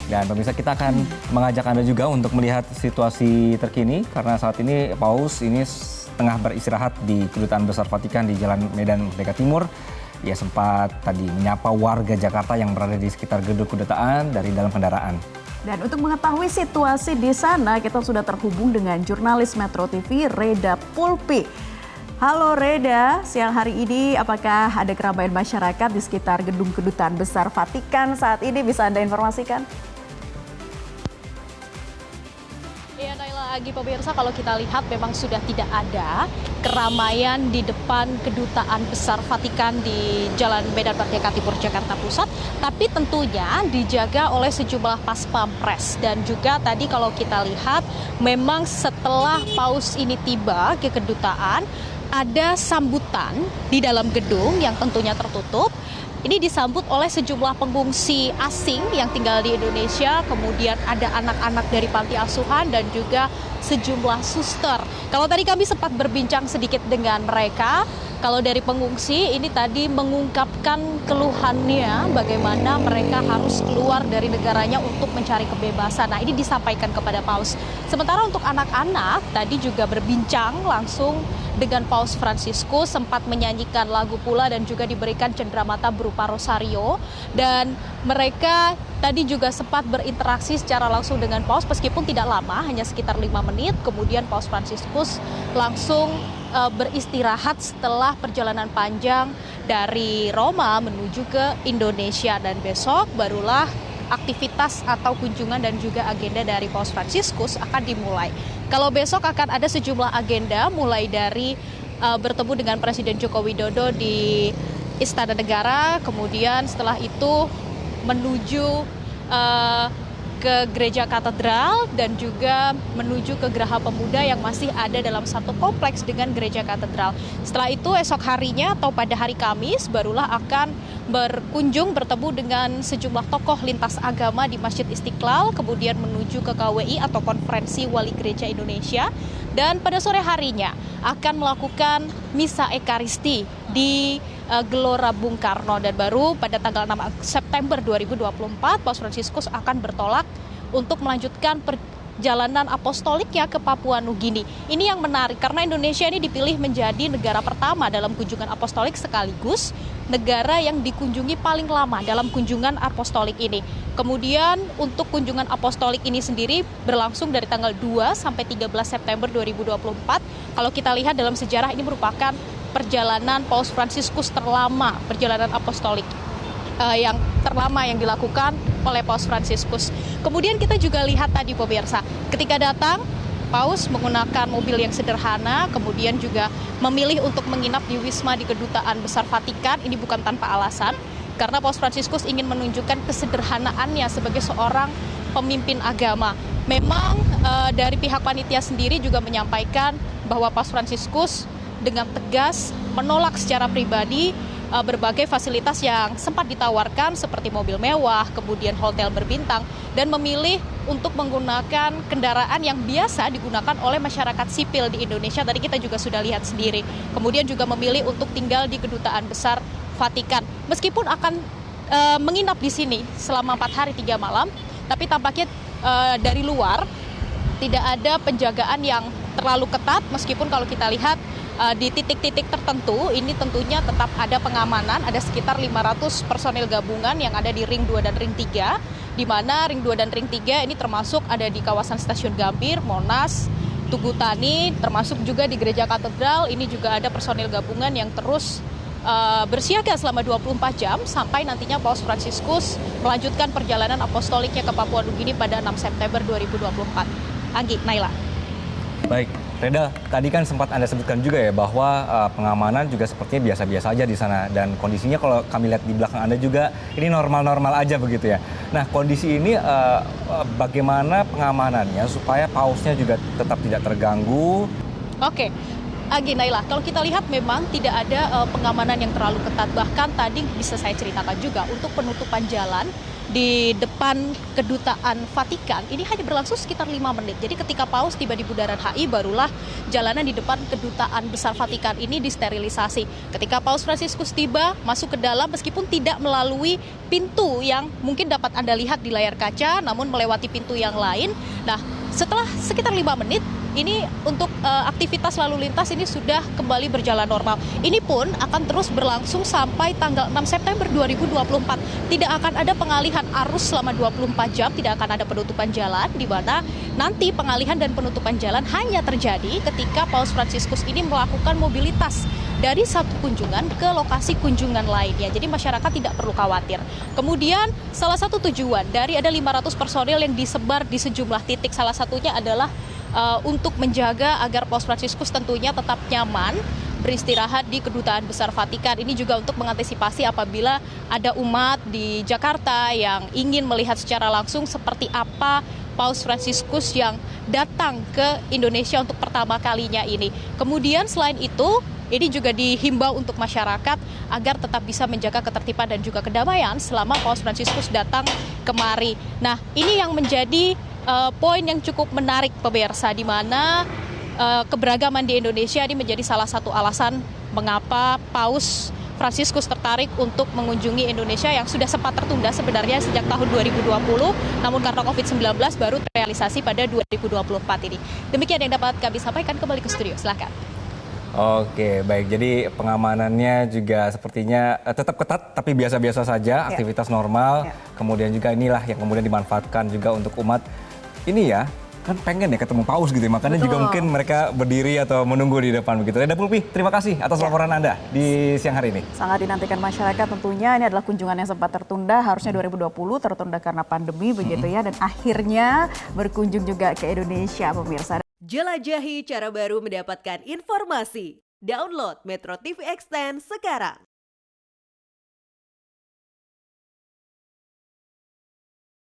Dan pemirsa, kita akan mengajak Anda juga untuk melihat situasi terkini karena saat ini Paus ini tengah beristirahat di Kedutaan Besar Vatikan di Jalan Medan Merdeka Timur. Ia sempat tadi menyapa warga Jakarta yang berada di sekitar gedung kedutaan dari dalam kendaraan. Dan untuk mengetahui situasi di sana, kita sudah terhubung dengan jurnalis Metro TV Reda Pulpi. Halo Reda, siang hari ini apakah ada keramaian masyarakat di sekitar gedung Kedutaan Besar Vatikan saat ini, bisa Anda informasikan? Ya Naila, Agi pemirsa, kalau kita lihat memang sudah tidak ada keramaian di depan Kedutaan Besar Vatikan di Jalan Medan Merdeka Timur, Jakarta Pusat. Tapi tentunya dijaga oleh sejumlah pas pampres. Dan juga tadi kalau kita lihat memang setelah Paus ini tiba ke kedutaan, ada sambutan di dalam gedung yang tentunya tertutup. Ini disambut oleh sejumlah pengungsi asing yang tinggal di Indonesia, kemudian ada anak-anak dari panti asuhan dan juga sejumlah suster. Kalau tadi kami sempat berbincang sedikit dengan mereka, kalau dari pengungsi ini tadi mengungkapkan keluhannya bagaimana mereka harus keluar dari negaranya untuk mencari kebebasan. Nah, ini disampaikan kepada Paus. Sementara untuk anak-anak tadi juga berbincang langsung dengan Paus Fransiskus, sempat menyanyikan lagu pula dan juga diberikan cenderamata berupa rosario. Dan mereka tadi juga sempat berinteraksi secara langsung dengan Paus meskipun tidak lama, hanya sekitar 5 menit. Kemudian Paus Fransiskus langsung beristirahat setelah perjalanan panjang dari Roma menuju ke Indonesia. Dan besok barulah aktivitas atau kunjungan dan juga agenda dari Paus Fransiskus akan dimulai. Kalau besok akan ada sejumlah agenda mulai dari bertemu dengan Presiden Joko Widodo di Istana Negara, kemudian setelah itu menuju ke Gereja Katedral dan juga menuju ke Geraha Pemuda yang masih ada dalam satu kompleks dengan Gereja Katedral. Setelah itu esok harinya atau pada hari Kamis barulah akan bertemu dengan sejumlah tokoh lintas agama di Masjid Istiqlal, kemudian menuju ke KWI atau Konferensi Wali Gereja Indonesia, dan pada sore harinya akan melakukan misa ekaristi di Gelora Bung Karno. Dan baru pada tanggal 6 September 2024 Paus Fransiskus akan bertolak untuk melanjutkan perjalanan apostoliknya ke Papua Nugini. Ini yang menarik karena Indonesia ini dipilih menjadi negara pertama dalam kunjungan apostolik sekaligus negara yang dikunjungi paling lama dalam kunjungan apostolik ini. Kemudian untuk kunjungan apostolik ini sendiri berlangsung dari tanggal 2 sampai 13 September 2024. Kalau kita lihat dalam sejarah ini merupakan perjalanan Paus Fransiskus terlama, perjalanan apostolik yang terlama yang dilakukan oleh Paus Fransiskus. Kemudian kita juga lihat tadi pemirsa, ketika datang Paus menggunakan mobil yang sederhana, kemudian juga memilih untuk menginap di Wisma di Kedutaan Besar Vatikan. Ini bukan tanpa alasan, karena Paus Fransiskus ingin menunjukkan kesederhanaannya sebagai seorang pemimpin agama. Memang dari pihak panitia sendiri juga menyampaikan bahwa Paus Fransiskus dengan tegas menolak secara pribadi berbagai fasilitas yang sempat ditawarkan seperti mobil mewah, kemudian hotel berbintang, dan memilih untuk menggunakan kendaraan yang biasa digunakan oleh masyarakat sipil di Indonesia. Tadi kita juga sudah lihat sendiri. Kemudian juga memilih untuk tinggal di Kedutaan Besar Vatikan. Meskipun akan menginap di sini selama 4 hari 3 malam, tapi tampaknya dari luar tidak ada penjagaan yang terlalu ketat, meskipun kalau kita lihat di titik-titik tertentu ini tentunya tetap ada pengamanan, ada sekitar 500 personil gabungan yang ada di Ring 2 dan Ring 3, di mana Ring 2 dan Ring 3 ini termasuk ada di kawasan Stasiun Gambir, Monas, Tugu Tani, termasuk juga di Gereja Katedral. Ini juga ada personil gabungan yang terus bersiaga selama 24 jam sampai nantinya Paus Fransiskus melanjutkan perjalanan apostoliknya ke Papua Nugini pada 6 September 2024. Anggi, Naila. Baik, Reda, tadi kan sempat Anda sebutkan juga ya bahwa pengamanan juga sepertinya biasa-biasa aja di sana. Dan kondisinya kalau kami lihat di belakang Anda juga ini normal-normal aja begitu ya. Nah, kondisi ini bagaimana pengamanannya supaya pausnya juga tetap tidak terganggu? Oke. Agi, Naila, kalau kita lihat memang tidak ada pengamanan yang terlalu ketat. Bahkan tadi bisa saya ceritakan juga untuk penutupan jalan di depan Kedutaan Vatikan ini hanya berlangsung sekitar 5 menit. Jadi ketika Paus tiba di Bundaran HI barulah jalanan di depan Kedutaan Besar Vatikan ini disterilisasi. Ketika Paus Fransiskus tiba masuk ke dalam meskipun tidak melalui pintu yang mungkin dapat Anda lihat di layar kaca, namun melewati pintu yang lain. Nah, setelah sekitar 5 menit, ini untuk aktivitas lalu lintas ini sudah kembali berjalan normal. Ini pun akan terus berlangsung sampai tanggal 6 September 2024. Tidak akan ada pengalihan arus selama 24 jam, tidak akan ada penutupan jalan, di mana nanti pengalihan dan penutupan jalan hanya terjadi ketika Paus Fransiskus ini melakukan mobilitas dari satu kunjungan ke lokasi kunjungan lainnya. Jadi masyarakat tidak perlu khawatir. Kemudian salah satu tujuan dari ada 500 personil yang disebar di sejumlah titik, salah satunya adalah untuk menjaga agar Paus Fransiskus tentunya tetap nyaman beristirahat di Kedutaan Besar Vatikan. Ini juga untuk mengantisipasi apabila ada umat di Jakarta yang ingin melihat secara langsung seperti apa Paus Fransiskus yang datang ke Indonesia untuk pertama kalinya ini. Kemudian selain itu, ini juga dihimbau untuk masyarakat agar tetap bisa menjaga ketertiban dan juga kedamaian selama Paus Fransiskus datang kemari. Nah, ini yang menjadi poin yang cukup menarik pemirsa, di mana keberagaman di Indonesia ini menjadi salah satu alasan mengapa Paus Fransiskus tertarik untuk mengunjungi Indonesia yang sudah sempat tertunda sebenarnya sejak tahun 2020, namun karena COVID-19 baru terrealisasi pada 2024 ini. Demikian yang dapat kami sampaikan, kembali ke studio, silakan. Oke, baik. Jadi pengamanannya juga sepertinya tetap ketat, tapi biasa-biasa saja, aktivitas normal. Kemudian juga inilah yang kemudian dimanfaatkan juga untuk umat ini ya, kan pengen ya ketemu Paus gitu ya, makanya juga mungkin mereka berdiri atau menunggu di depan begitu. Reda Pulpi, terima kasih atas laporan Anda di siang hari ini. Sangat dinantikan masyarakat tentunya. Ini adalah kunjungan yang sempat tertunda, harusnya 2020, tertunda karena pandemi begitu ya, dan akhirnya berkunjung juga ke Indonesia pemirsa. Jelajahi cara baru mendapatkan informasi. Download Metro TV Extend sekarang.